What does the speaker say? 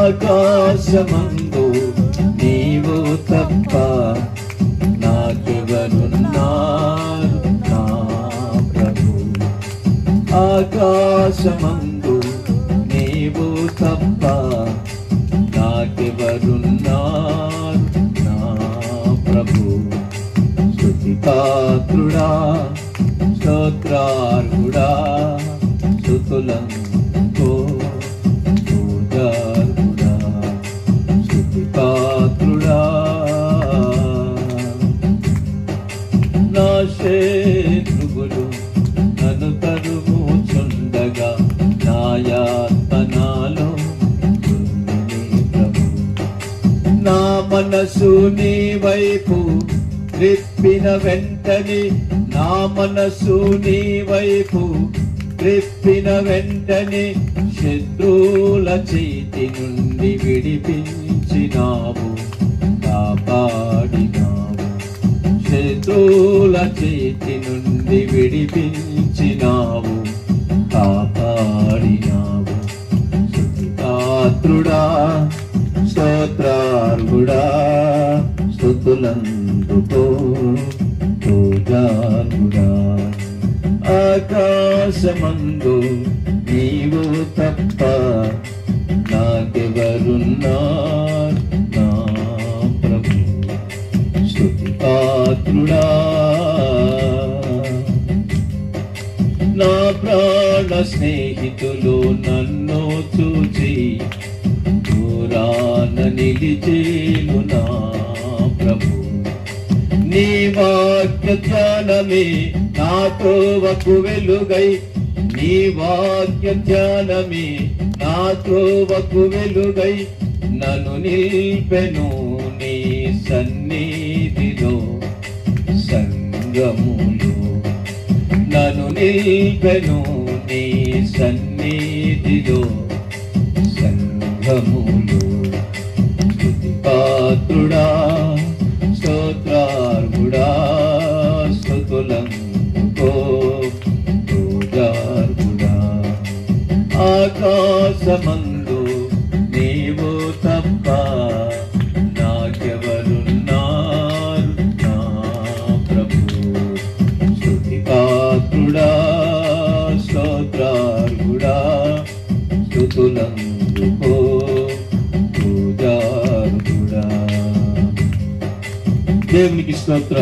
ఆకాశమందు నీవు తప్ప నాకెవరున్నారు నా ప్రభు. ఆకాశమందు నీవు తప్ప నాకెవరున్నారు నా ప్రభు. స్తుతిపాత్రుడా స్తోత్రార్హుడా స్తుతులందుకో పూజార్హుడా. స్తుతిపాత్రుడా నా శత్రువులు నన్ను తరుముచుండగా నాయాత్మ నాలో ప్రభు. నా మనసు నీ వైపు త్రిప్పిన వెంటనే నా మనసు నీ వైపు త్రిప్పిన వెంటనే శత్రువుల చేతి నుండి విడిపించినావు కాపాడినావు. శత్రువుల చేతి నుండి విడిపించినావు కాపాడినావు. స్తుతిపాత్రుడా స్తోత్రార్హుడా స్తుతులందుకో పూజార్హుడా. ఆకాశమందు నీవు తప్ప నాకెవరున్నారు నా ప్రభు. స్తుతిపాత్రుడా నా ప్రాణ స్నేహితులు నన్ను చూచి దూరాన నిలిచేను నా ప్రభు. నీ వాక్య ధ్యానమే నా త్రోవకు వెలుగై నీ వాక్య ధ్యానమే నా త్రోవకు వెలుగై నన్ను నిల్పెను నీ సన్నిధిలో సంగములో. నన్ను నిల్పెను నీ సన్నిధిలో సంగములో. స్తుతిపాత్రుడా స్తోత్రార్హుడా స్తుతులందుకో పూజార్హుడా. ఆకాశమందు నీవు తప్ప నాకెవరున్నారు నా ప్రభు. స్తుతిపాత్రుడా స్తోత్రార్హుడా స్తుతులందుకో పూజార్హుడా. దేవునికి స్తోత్రం.